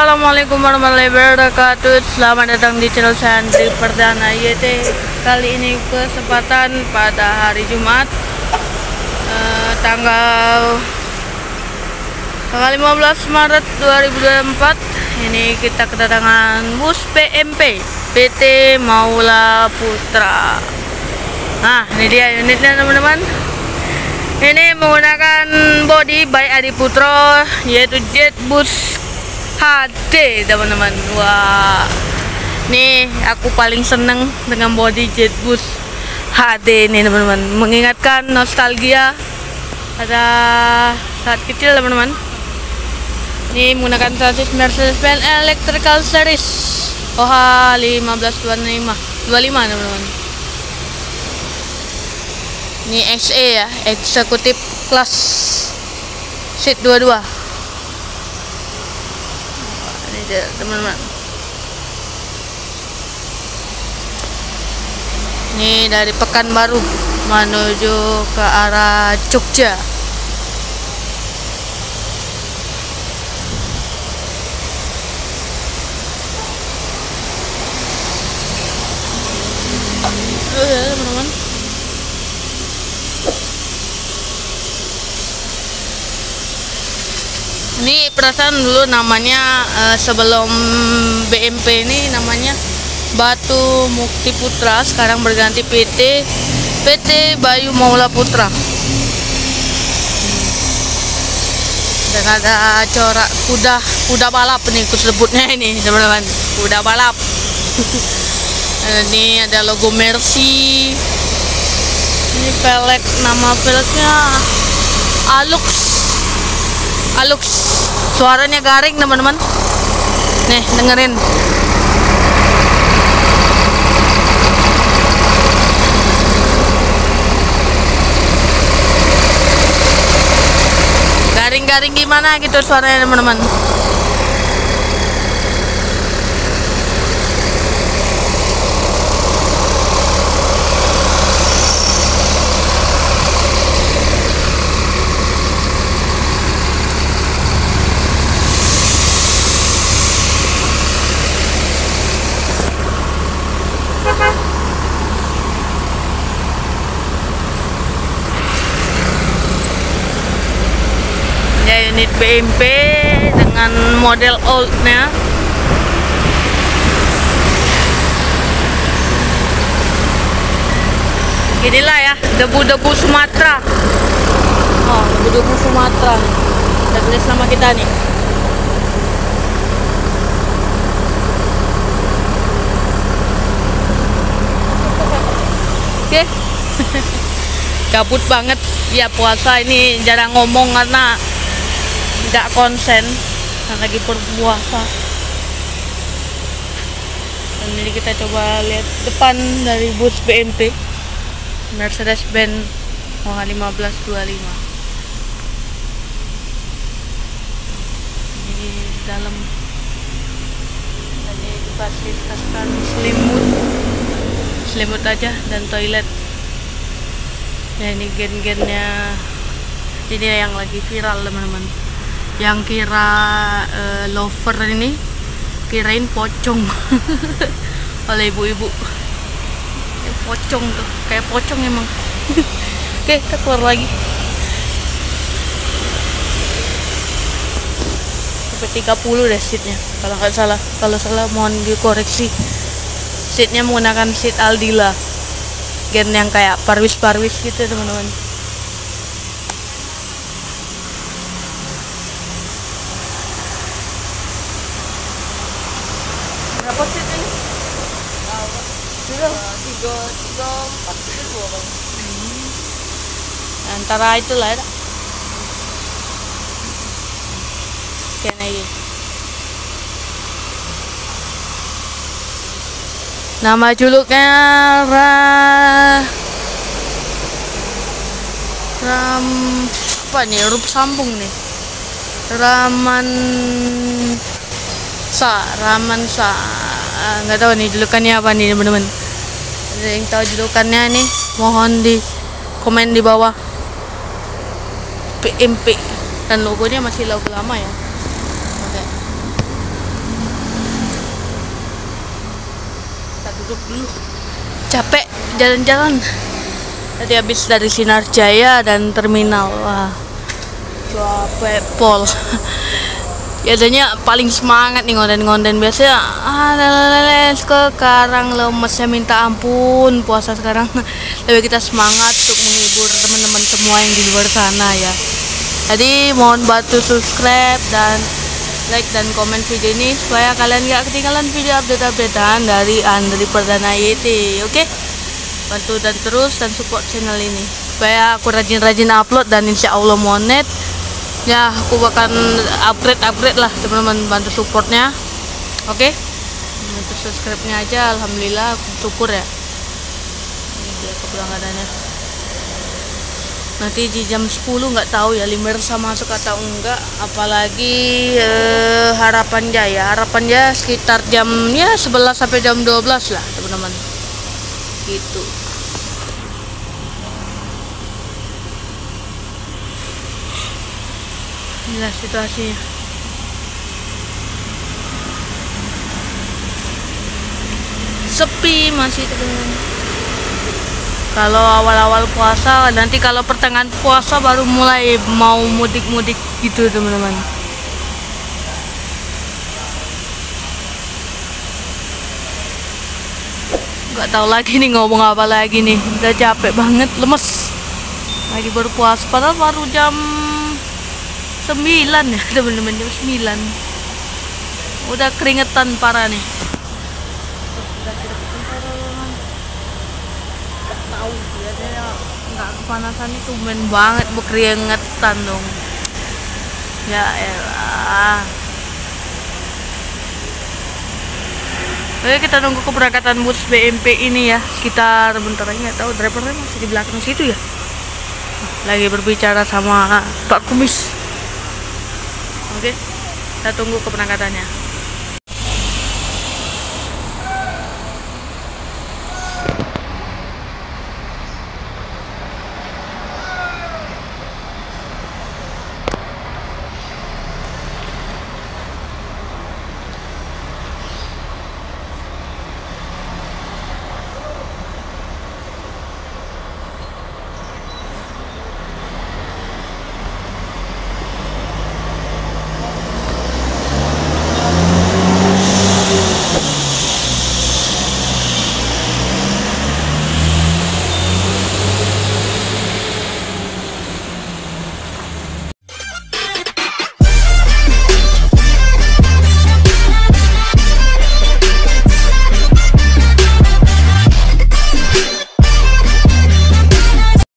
Assalamualaikum warahmatullahi wabarakatuh. Selamat datang di channel saya Andri Perdana YT. Kali ini kesempatan pada hari Jumat tanggal 15 Maret 2024. Ini kita kedatangan bus PMP PT Maula Putra. Nah, ini dia unitnya teman-teman. Ini menggunakan bodi by Adi Putro, yaitu Jetbus HD teman-teman. Wah, nih aku paling seneng dengan bodi Jetbus HD ini teman-teman. Mengingatkan nostalgia pada saat kecil teman-teman. Ini menggunakan chassis Mercedes-Benz Electrical Series OH 1525 teman-teman. Ini XE ya, Executive Class Seat 22. Ini dia teman-teman. Ini dari Pekanbaru menuju ke arah Jogja. Teman-teman. Ini perasaan dulu namanya sebelum BMP ini namanya Batu Mukti Putra, sekarang berganti PT Bayu Maula Putra. Dan ada corak kuda balap nih sebutnya ini teman-teman, kuda balap. Ini ada logo Mercy. Ini velg, nama velgnya Alux. Suaranya garing teman-teman. Nih dengerin. Garing gimana gitu suaranya teman-teman. Unit BMP dengan model oldnya. Inilah ya debu-debu Sumatera. Oh, debu-debu Sumatera. Dan tulis nama kita nih. Oke. Gabut banget ya puasa ini, jarang ngomong karena tidak konsen lagi berpuasa. Dan ini kita coba lihat depan dari bus BMP Mercedes-Benz OH 1525. Ini dalam tadi difasilitaskan selimut aja dan toilet. Ya, ini gen-gennya ini yang lagi viral teman-teman. Yang kira lover ini kirain pocong oleh ibu-ibu. Pocong tuh, kayak pocong emang. Oke, kita keluar lagi. Sampai 30 deh seatnya kalau nggak salah. Kalau salah mohon dikoreksi. Seatnya menggunakan seat Aldila, gen yang kayak parwis gitu teman-teman. Berapa seat ini? Tiga, empat, dua bang. Antara itulah ya. Oke, lagi. Nama juluknya apa nih? Rup sambung nih. Raman Sa. Nggak tahu nih julukannya apa nih teman-teman. Ada yang tahu julukannya nih, mohon di komen di bawah. PMP dan logonya masih logo lama ya. Oke. duduk dulu. Capek jalan-jalan. Tadi habis dari Sinar Jaya dan terminal. Wah, capek pol. Biasanya paling semangat nih ngonden-ngonden. Biasanya sekarang lemesnya minta ampun puasa sekarang. Tapi kita semangat untuk menghibur teman-teman semua yang di luar sana ya. Jadi mohon bantu subscribe dan like dan komen video ini supaya kalian gak ketinggalan video update-updatean dari Andri Perdana YT. Oke? Bantu dan terus dan support channel ini supaya aku rajin-rajin upload dan insya Allah monet ya, aku bakal upgrade lah teman-teman. Bantu supportnya, oke? Bantu subscribe nya aja. Alhamdulillah aku syukur ya. Ini dia keberangkatannya. Nanti di jam 10 nggak tahu ya Limersa masuk atau enggak, apalagi Harapan Jaya sekitar jam 11 sampai jam 12 lah teman-teman gitu. Inilah situasinya. Sepi masih teman-teman. Kalau awal-awal puasa, nanti kalau pertengahan puasa baru mulai mau mudik-mudik gitu teman-teman. Gak tahu lagi nih ngomong apa lagi nih. Udah capek banget, lemes. Lagi baru puasa, padahal baru jam 9 ya teman-teman, jam 9. Udah keringetan parah nih. Gak tahu biasanya nggak kepanasan itu main banget berkeringetan dong. Ya elah. Oke, kita nunggu keberangkatan bus BMP ini ya. Sekitar bentar lagi, nggak tahu drivernya masih di belakang situ ya. Lagi berbicara sama Pak Kumis. Oke, kita tunggu keberangkatannya.